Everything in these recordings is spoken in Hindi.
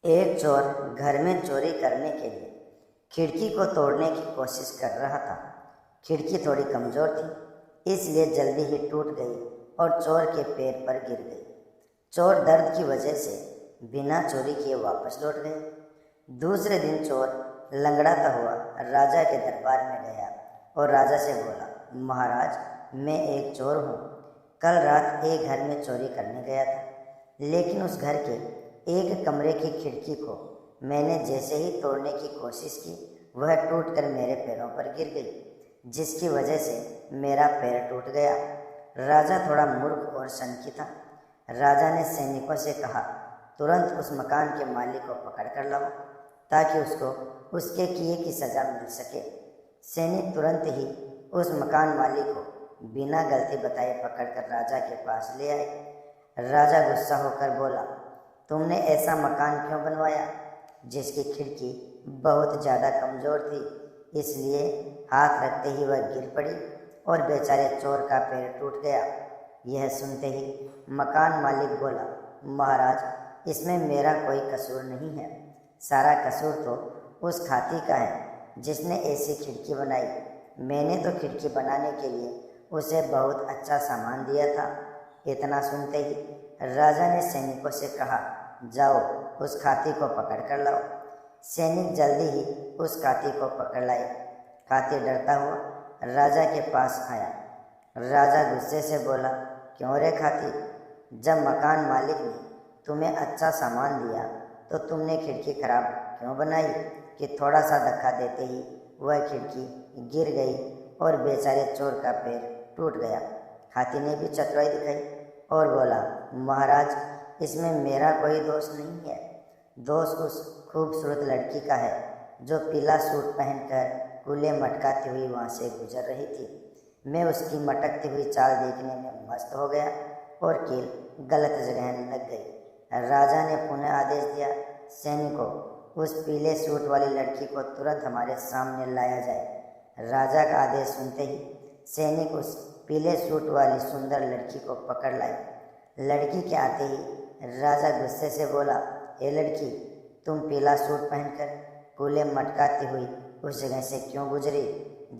एक चोर घर में चोरी करने के लिए खिड़की को तोड़ने की कोशिश कर रहा था। खिड़की थोड़ी कमज़ोर थी, इसलिए जल्दी ही टूट गई और चोर के पैर पर गिर गई। चोर दर्द की वजह से बिना चोरी किए वापस लौट गए। दूसरे दिन चोर लंगड़ाता हुआ राजा के दरबार में गया और राजा से बोला, महाराज, मैं एक चोर हूँ। कल रात एक घर में चोरी करने गया था, लेकिन उस घर के एक कमरे की खिड़की को मैंने जैसे ही तोड़ने की कोशिश की, वह टूटकर मेरे पैरों पर गिर गई, जिसकी वजह से मेरा पैर टूट गया। राजा थोड़ा मूर्ख और शंकी था। राजा ने सैनिकों से कहा, तुरंत उस मकान के मालिक को पकड़ कर लाओ, ताकि उसको उसके किए की सज़ा मिल सके। सैनिक तुरंत ही उस मकान मालिक को बिना गलती बताए पकड़कर राजा के पास ले आए। राजा गुस्सा होकर बोला, तुमने ऐसा मकान क्यों बनवाया जिसकी खिड़की बहुत ज़्यादा कमज़ोर थी? इसलिए हाथ रखते ही वह गिर पड़ी और बेचारे चोर का पैर टूट गया। यह सुनते ही मकान मालिक बोला, महाराज, इसमें मेरा कोई कसूर नहीं है। सारा कसूर तो उस खाती का है जिसने ऐसी खिड़की बनाई। मैंने तो खिड़की बनाने के लिए उसे बहुत अच्छा सामान दिया था। इतना सुनते ही राजा ने सैनिकों से कहा, जाओ उस खाती को पकड़ कर लाओ। सैनिक जल्दी ही उस खाती को पकड़ लाए। खाती डरता हुआ राजा के पास आया। राजा गुस्से से बोला, क्यों रे खाती, जब मकान मालिक ने तुम्हें अच्छा सामान दिया तो तुमने खिड़की खराब क्यों बनाई कि थोड़ा सा धक्का देते ही वह खिड़की गिर गई और बेचारे चोर का पैर टूट गया। हाथी ने भी चतुराई दिखाई और बोला, महाराज, इसमें मेरा कोई दोष नहीं है। दोष उस खूबसूरत लड़की का है जो पीला सूट पहनकर कूले मटकाती हुई वहाँ से गुजर रही थी। मैं उसकी मटकती हुई चाल देखने में मस्त हो गया और कील गलत जगह लग गई। राजा ने पुनः आदेश दिया, सैनिकों, उस पीले सूट वाली लड़की को तुरंत हमारे सामने लाया जाए। राजा का आदेश सुनते ही सैनिक उस पीले सूट वाली सुंदर लड़की को पकड़ लाए। लड़की के आते ही राजा गुस्से से बोला, ए लड़की, तुम पीला सूट पहनकर कूले मटकाती हुई उस जगह से क्यों गुजरी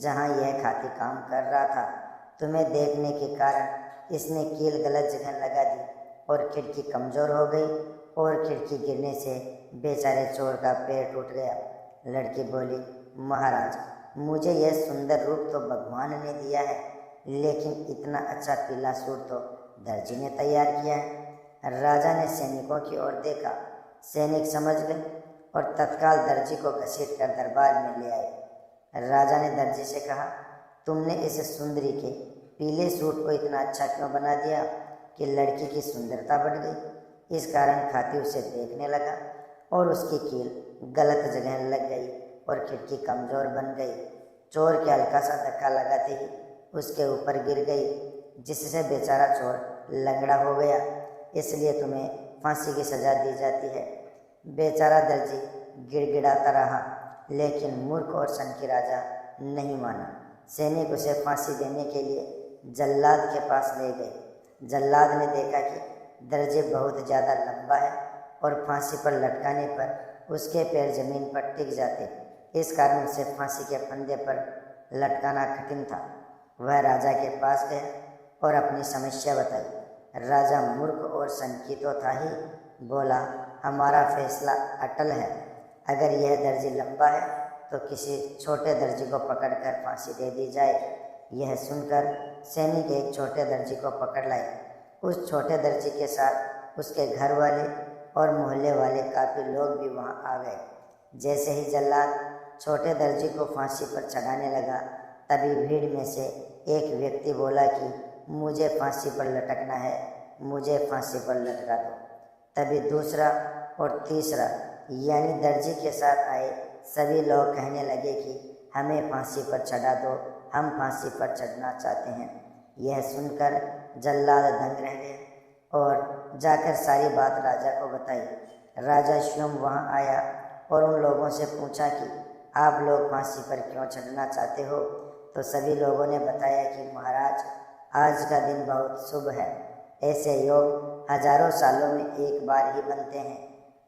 जहाँ यह खाती काम कर रहा था? तुम्हें देखने के कारण इसने कील गलत जगह लगा दी और खिड़की कमज़ोर हो गई और खिड़की गिरने से बेचारे चोर का पैर टूट गया। लड़की बोली, महाराज, मुझे यह सुंदर रूप तो भगवान ने दिया है, लेकिन इतना अच्छा पीला सूट तो दर्जी ने तैयार किया है। राजा ने सैनिकों की ओर देखा। सैनिक समझ गए और तत्काल दर्जी को घसीट कर दरबार में ले आए। राजा ने दर्जी से कहा, तुमने इस सुंदरी के पीले सूट को इतना अच्छा क्यों बना दिया कि लड़की की सुंदरता बढ़ गई? इस कारण खाती उसे देखने लगा और उसकी कील गलत जगह लग गई और खिड़की कमज़ोर बन गई। चोर के हल्का सा धक्का लगाते ही उसके ऊपर गिर गई, जिससे बेचारा चोर लंगड़ा हो गया। इसलिए तुम्हें फांसी की सज़ा दी जाती है। बेचारा दर्जी गिड़गिड़ाता रहा, लेकिन मूर्ख और शंकी राजा नहीं माना। सैनिक उसे फांसी देने के लिए जल्लाद के पास ले गए। जल्लाद ने देखा कि दर्जी बहुत ज़्यादा लंबा है और फांसी पर लटकाने पर उसके पैर जमीन पर टिक जाते, इस कारण उसे फांसी के फंदे पर लटकाना कठिन था। वह राजा के पास गया और अपनी समस्या बताई। राजा मूर्ख और शंकी तो था ही, बोला, हमारा फैसला अटल है। अगर यह दर्जी लंबा है तो किसी छोटे दर्जी को पकड़कर फांसी दे दी जाए। यह सुनकर सैनिक एक छोटे दर्जी को पकड़ लाए। उस छोटे दर्जी के साथ उसके घर वाले और मोहल्ले वाले काफ़ी लोग भी वहाँ आ गए। जैसे ही जल्लाद छोटे दर्जी को फांसी पर चढ़ाने लगा, तभी भीड़ में से एक व्यक्ति बोला कि मुझे फांसी पर लटकना है, मुझे फांसी पर लटका दो। तभी दूसरा और तीसरा यानी दर्जी के साथ आए सभी लोग कहने लगे कि हमें फांसी पर चढ़ा दो, हम फांसी पर चढ़ना चाहते हैं। यह सुनकर जल्लाद दंग रह गए और जाकर सारी बात राजा को बताई। राजा स्वयं वहाँ आया और उन लोगों से पूछा कि आप लोग फांसी पर क्यों चढ़ना चाहते हो? तो सभी लोगों ने बताया कि महाराज, आज का दिन बहुत शुभ है। ऐसे योग हजारों सालों में एक बार ही बनते हैं।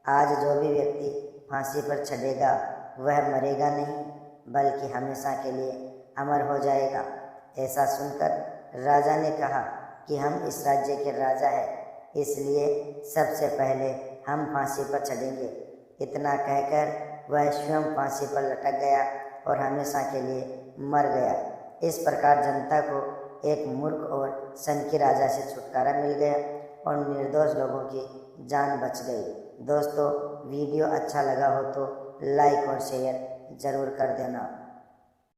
आज जो भी व्यक्ति फांसी पर चढ़ेगा वह मरेगा नहीं बल्कि हमेशा के लिए अमर हो जाएगा। ऐसा सुनकर राजा ने कहा कि हम इस राज्य के राजा हैं, इसलिए सबसे पहले हम फांसी पर चढ़ेंगे। इतना कहकर वह स्वयं फांसी पर लटक गया और हमेशा के लिए मर गया। इस प्रकार जनता को एक मूर्ख और संकी राजा से छुटकारा मिल गया और निर्दोष लोगों की जान बच गई। दोस्तों, वीडियो अच्छा लगा हो तो लाइक और शेयर ज़रूर कर देना।